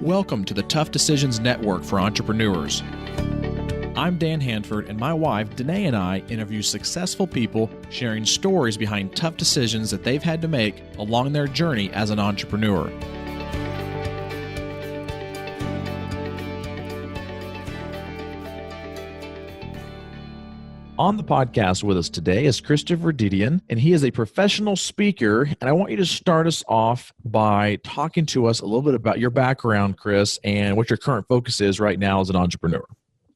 Welcome to the Tough Decisions Network for Entrepreneurs. I'm Dan Handford, and my wife, Dennae, and I interview successful people sharing stories behind tough decisions that they've had to make along their journey as an entrepreneur. On the podcast with us today is Christopher Dedeyan, and he is a professional speaker. And I want you to start us off by talking to us a little bit about your background, Chris, and what your current focus is right now as an entrepreneur.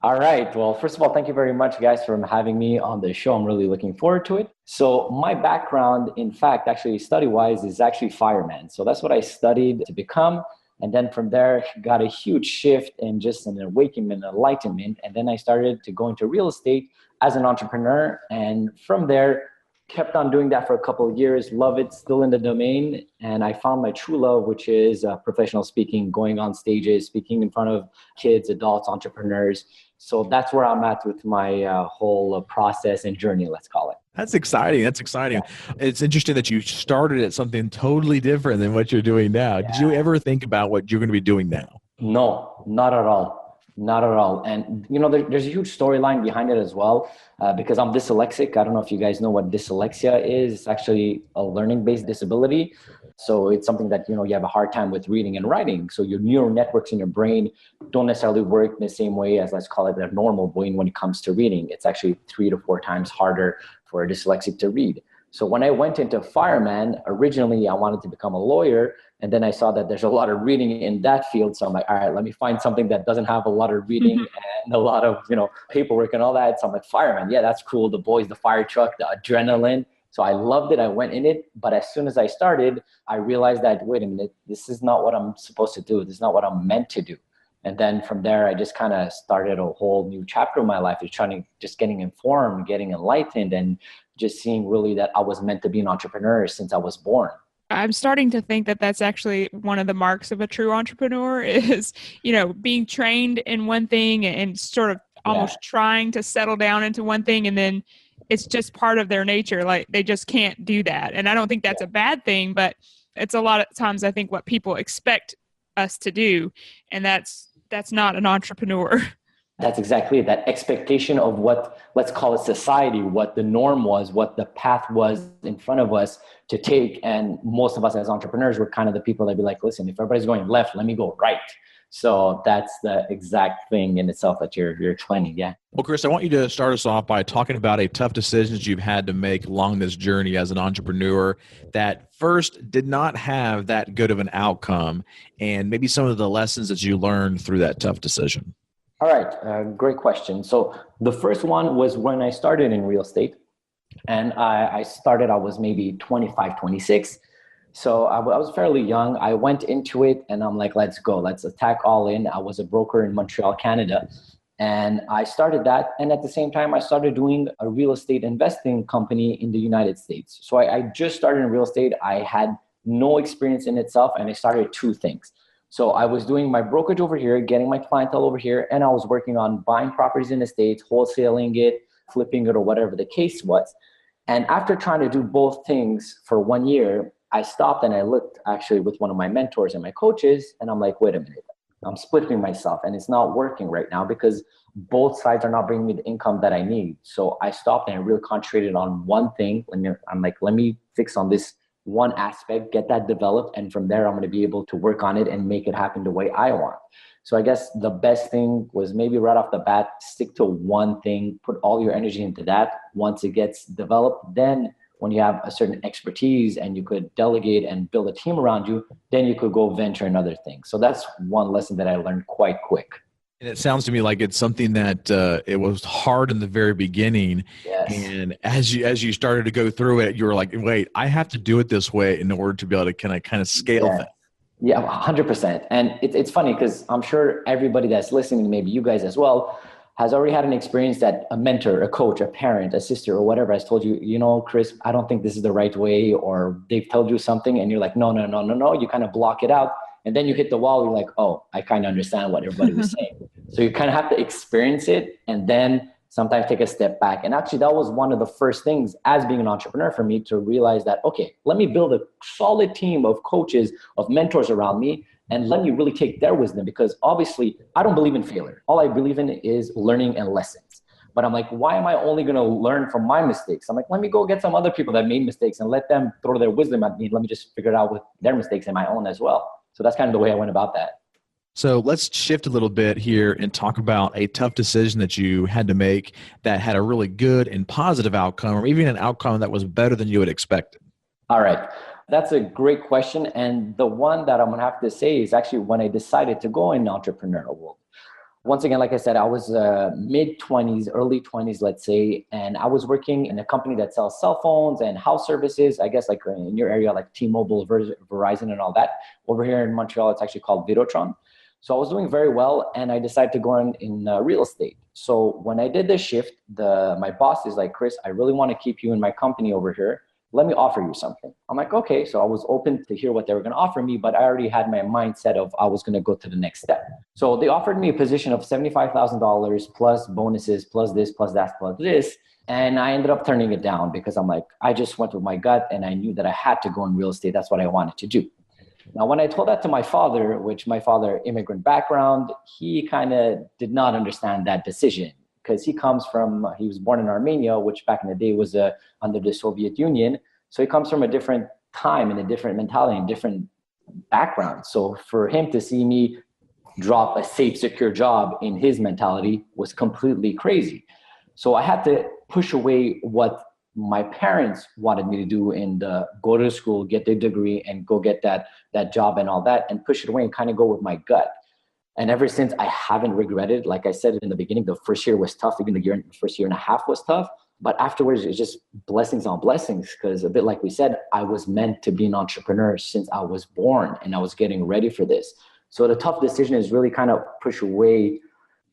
All right. Well, first of all, thank you very much, guys, for having me on the show. I'm really looking forward to it. So my background, in fact, actually study-wise, is actually fireman. So that's what I studied to become. And then from there, got a huge shift and just an awakening, enlightenment. And then I started to go into real estate as an entrepreneur. And from there, kept on doing that for a couple of years, love it, still in the domain. And I found my true love, which is professional speaking, going on stages, speaking in front of kids, adults, entrepreneurs. So that's where I'm at with my whole process and journey, let's call it. That's exciting. Yeah. It's interesting that you started at something totally different than what you're doing now. Yeah. Did you ever think about what you're going to be doing now? No, not at all. Not at all. And, there's a huge storyline behind it as well, because I'm dyslexic. I don't know if you guys know what dyslexia is. It's actually a learning-based disability. So it's something that, you have a hard time with reading and writing. So your neural networks in your brain don't necessarily work in the same way as, let's call it, a normal brain when it comes to reading. It's actually 3 to 4 times harder for a dyslexic to read. So when I went into fireman, originally I wanted to become a lawyer. And then I saw that there's a lot of reading in that field. So I'm like, all right, let me find something that doesn't have a lot of reading and a lot of, paperwork and all that. So I'm like, fireman, yeah, that's cool. The boys, the fire truck, the adrenaline. So I loved it. I went in it. But as soon as I started, I realized that, wait a minute, this is not what I'm supposed to do. This is not what I'm meant to do. And then from there, I just kind of started a whole new chapter of my life, just getting informed, getting enlightened, and just seeing really that I was meant to be an entrepreneur since I was born. I'm starting to think that that's actually one of the marks of a true entrepreneur is, being trained in one thing and sort of almost trying to settle down into one thing. And then it's just part of their nature. Like they just can't do that. And I don't think that's a bad thing, but it's a lot of times I think what people expect us to do. And that's not an entrepreneur. That's exactly it. That expectation of what, let's call it society, what the norm was, what the path was in front of us to take. And most of us as entrepreneurs, we're kind of the people that be like, listen, if everybody's going left, let me go right. So that's the exact thing in itself that you're explaining. Yeah. Well, Chris, I want you to start us off by talking about a tough decisions you've had to make along this journey as an entrepreneur that first did not have that good of an outcome, and maybe some of the lessons that you learned through that tough decision. All right. Great question. So the first one was when I started in real estate, and I was maybe 25, 26. So I was fairly young. I went into it and I'm like, let's go. Let's attack all in. I was a broker in Montreal, Canada. And I started that. And at the same time, I started doing a real estate investing company in the United States. So I just started in real estate. I had no experience in itself. And I started 2 things. So I was doing my brokerage over here, getting my clientele over here. And I was working on buying properties in the States, wholesaling it, flipping it, or whatever the case was. And after trying to do both things for 1 year, I stopped and I looked actually with one of my mentors and my coaches, and I'm like, wait a minute, I'm splitting myself and it's not working right now because both sides are not bringing me the income that I need. So I stopped and I really concentrated on one thing. I'm like, let me fix on this one aspect, get that developed. And from there, I'm going to be able to work on it and make it happen the way I want. So I guess the best thing was maybe right off the bat, stick to one thing, put all your energy into that. Once it gets developed, then when you have a certain expertise and you could delegate and build a team around you, then you could go venture in other things. So that's one lesson that I learned quite quick. And it sounds to me like it's something that it was hard in the very beginning. Yes. And as you started to go through it, you were like, wait, I have to do it this way in order to be able to kind of scale that. Yeah, 100%. And it's funny because I'm sure everybody that's listening, maybe you guys as well, has already had an experience that a mentor, a coach, a parent, a sister, or whatever has told you, Chris, I don't think this is the right way, or they've told you something and you're like, no. You kind of block it out. And then you hit the wall. You're like, oh, I kind of understand what everybody was saying. So you kind of have to experience it and then sometimes take a step back. And actually that was one of the first things as being an entrepreneur for me to realize that, okay, let me build a solid team of coaches, of mentors around me and let me really take their wisdom, because obviously I don't believe in failure. All I believe in is learning and lessons. But I'm like, why am I only going to learn from my mistakes? I'm like, let me go get some other people that made mistakes and let them throw their wisdom at me. Let me just figure it out with their mistakes and my own as well. So that's kind of the way I went about that. So let's shift a little bit here and talk about a tough decision that you had to make that had a really good and positive outcome, or even an outcome that was better than you had expected. All right. That's a great question. And the one that I'm going to have to say is actually when I decided to go in entrepreneurial world. Once again, like I said, I was mid-20s, early 20s, let's say, and I was working in a company that sells cell phones and house services, I guess like in your area, like T-Mobile, Verizon and all that. Over here in Montreal, it's actually called Vidéotron. So I was doing very well, and I decided to go in real estate. So when I did this shift, my boss is like, Chris, I really want to keep you in my company over here. Let me offer you something. I'm like, okay. So I was open to hear what they were going to offer me, but I already had my mindset of I was going to go to the next step. So they offered me a position of $75,000 plus bonuses, plus this, plus that, plus this. And I ended up turning it down because I'm like, I just went with my gut and I knew that I had to go in real estate. That's what I wanted to do. Now, when I told that to my father, which my father, immigrant background, he kind of did not understand that decision. Because he was born in Armenia, which back in the day was under the Soviet Union. So he comes from a different time and a different mentality and different background. So for him to see me drop a safe, secure job in his mentality was completely crazy. So I had to push away what my parents wanted me to do and go to school, get the degree and go get that job and all that, and push it away and kind of go with my gut. And ever since, I haven't regretted. Like I said in the beginning, the first year was tough. Even the first year and a half was tough. But afterwards, it's just blessings on blessings. Because a bit like we said, I was meant to be an entrepreneur since I was born, and I was getting ready for this. So the tough decision is really kind of push away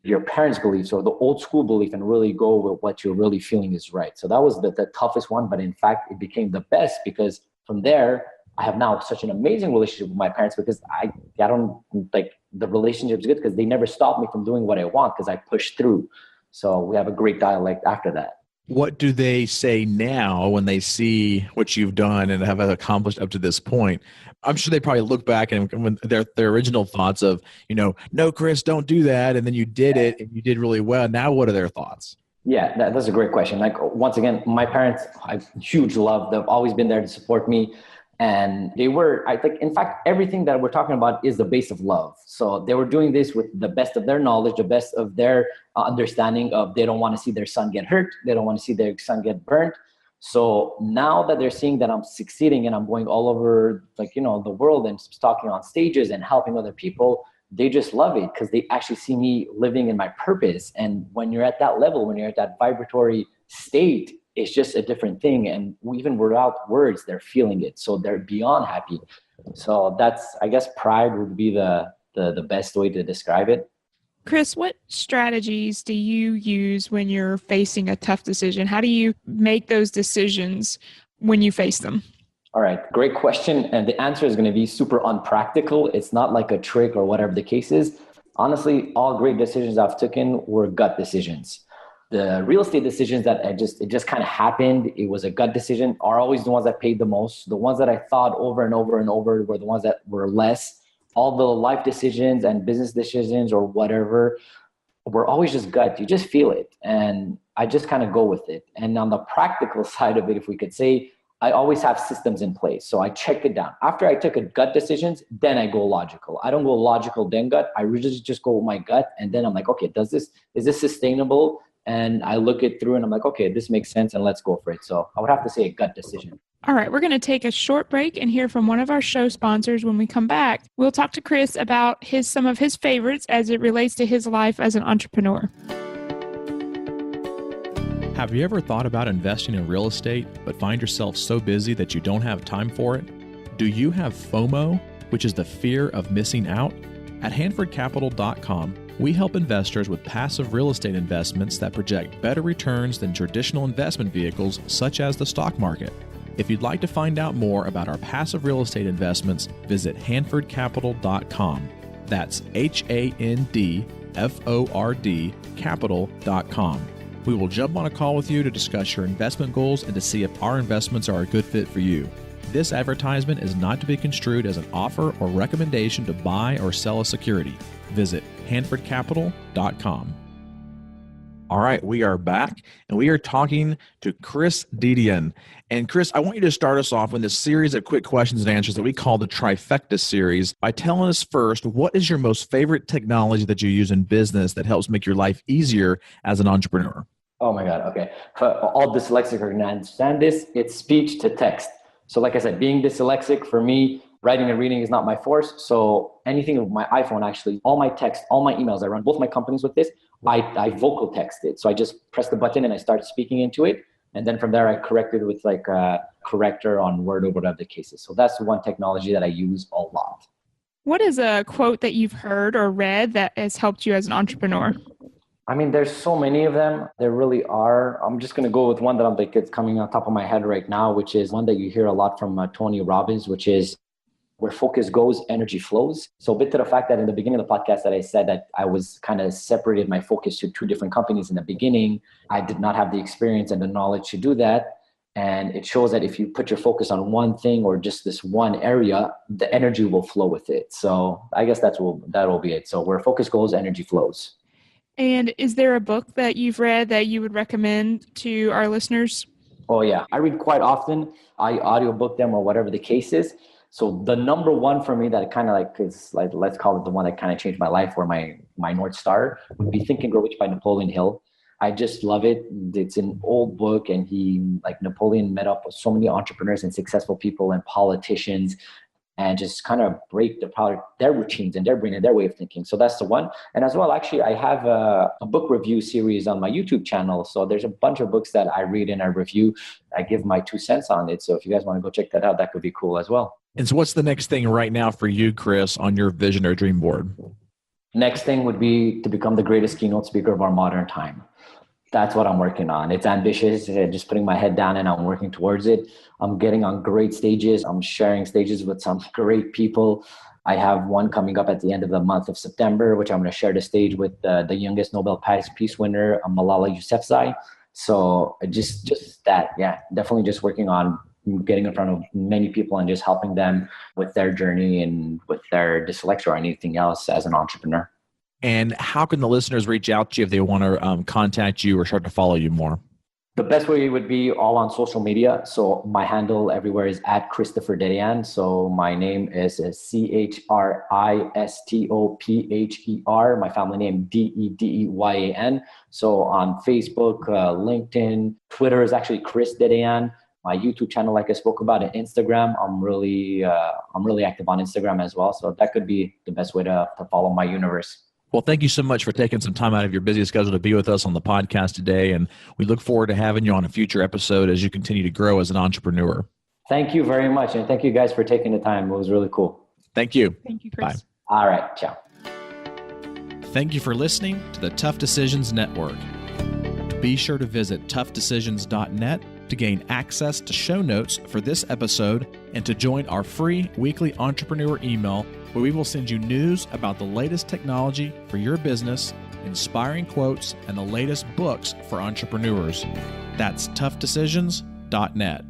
your parents' beliefs or the old school belief and really go with what you're really feeling is right. So that was the toughest one. But in fact, it became the best because from there, I have now such an amazing relationship with my parents because I don't like the relationship is good because they never stopped me from doing what I want because I pushed through. So we have a great dialect after that. What do they say now when they see what you've done and have accomplished up to this point? I'm sure they probably look back and when their original thoughts of, no, Chris, don't do that. And then you did it and you did really well. Now, what are their thoughts? Yeah, that's a great question. Like, once again, my parents, I have huge love. They've always been there to support me. And they were, I think, in fact, everything that we're talking about is the base of love. So they were doing this with the best of their knowledge, the best of their understanding of they don't want to see their son get hurt. They don't want to see their son get burnt. So now that they're seeing that I'm succeeding and I'm going all over, the world and talking on stages and helping other people, they just love it because they actually see me living in my purpose. And when you're at that level, when you're at that vibratory state, it's just a different thing. And even without words, they're feeling it. So they're beyond happy. So that's, I guess, pride would be the best way to describe it. Chris, what strategies do you use when you're facing a tough decision? How do you make those decisions when you face them? All right, great question. And the answer is going to be super unpractical. It's not like a trick or whatever the case is. Honestly, all great decisions I've taken were gut decisions. The real estate decisions that it just kind of happened, it was a gut decision, are always the ones that paid the most. The ones that I thought over and over and over were the ones that were less. All the life decisions and business decisions or whatever were always just gut. You just feel it. And I just kind of go with it. And on the practical side of it, if we could say, I always have systems in place. So I check it down. After I took a gut decisions, then I go logical. I don't go logical, then gut. I really just go with my gut. And then I'm like, okay, is this sustainable? And I look it through and I'm like, okay, this makes sense and let's go for it. So I would have to say a gut decision. All right, we're going to take a short break and hear from one of our show sponsors. When we come back, we'll talk to Chris about some of his favorites as it relates to his life as an entrepreneur. Have you ever thought about investing in real estate, but find yourself so busy that you don't have time for it? Do you have FOMO, which is the fear of missing out? At HanfordCapital.com, we help investors with passive real estate investments that project better returns than traditional investment vehicles such as the stock market. If you'd like to find out more about our passive real estate investments, visit HanfordCapital.com. That's HANDFORD Capital.com. We will jump on a call with you to discuss your investment goals and to see if our investments are a good fit for you. This advertisement is not to be construed as an offer or recommendation to buy or sell a security. Visit hanfordcapital.com. All right, we are back, and we are talking to Chris Dedeyan. And Chris, I want you to start us off with this series of quick questions and answers that we call the Trifecta Series by telling us first, what is your most favorite technology that you use in business that helps make your life easier as an entrepreneur? Oh my God, okay. For all dyslexic are going to understand this, it's speech to text. So like I said, being dyslexic for me, writing and reading is not my force. So anything with my iPhone, actually, all my text, all my emails, I run both my companies with this. I vocal text it. So I just press the button and I start speaking into it. And then from there, I correct it with like a corrector on Word or whatever the case is. So that's one technology that I use a lot. What is a quote that you've heard or read that has helped you as an entrepreneur? I mean, there's so many of them. There really are. I'm just going to go with one that I'm like, it's coming on top of my head right now, which is one that you hear a lot from Tony Robbins, which is, where focus goes, energy flows. So a bit to the fact that in the beginning of the podcast that I said that I was kind of separated my focus to two different companies in the beginning. I did not have the experience and the knowledge to do that. And it shows that if you put your focus on one thing or just this one area, the energy will flow with it. So I guess that will be it. So where focus goes, energy flows. And is there a book that you've read that you would recommend to our listeners? Oh yeah, I read quite often. I audiobook them or whatever the case is. So the number one for me that kind of like is like, let's call it the one that kind of changed my life, or my North Star, would be Think and Grow Rich by Napoleon Hill. I just love it. It's an old book, and Napoleon met up with so many entrepreneurs and successful people and politicians, and just kind of break their routines and their brain and their way of thinking. So that's the one. And as well, actually, I have a book review series on my YouTube channel. So there's a bunch of books that I read and I review. I give my 2 cents on it. So if you guys want to go check that out, that could be cool as well. And so what's the next thing right now for you, Chris, on your vision or dream board? Next thing would be to become the greatest keynote speaker of our modern time. That's what I'm working on. It's ambitious, just putting my head down and I'm working towards it. I'm getting on great stages. I'm sharing stages with some great people. I have one coming up at the end of the month of September, which I'm going to share the stage with the youngest Nobel Peace winner, Malala Yousafzai. So just that, yeah, definitely just working on getting in front of many people and just helping them with their journey and with their dyslexia or anything else as an entrepreneur. And how can the listeners reach out to you if they want to contact you or start to follow you more? The best way would be all on social media. So my handle everywhere is at Christopher Dedeyan. So my name is Christopher. My family name Dedeyan. So on Facebook, LinkedIn, Twitter is actually Chris Dedeyan. My YouTube channel, like I spoke about, and Instagram, I'm really active on Instagram as well. So that could be the best way to follow my universe. Well, thank you so much for taking some time out of your busy schedule to be with us on the podcast today. And we look forward to having you on a future episode as you continue to grow as an entrepreneur. Thank you very much. And thank you guys for taking the time. It was really cool. Thank you. Thank you, Chris. Bye. All right. Ciao. Thank you for listening to the Tough Decisions Network. Be sure to visit toughdecisions.net to gain access to show notes for this episode and to join our free weekly entrepreneur email, where we will send you news about the latest technology for your business, inspiring quotes, and the latest books for entrepreneurs. That's toughdecisions.net.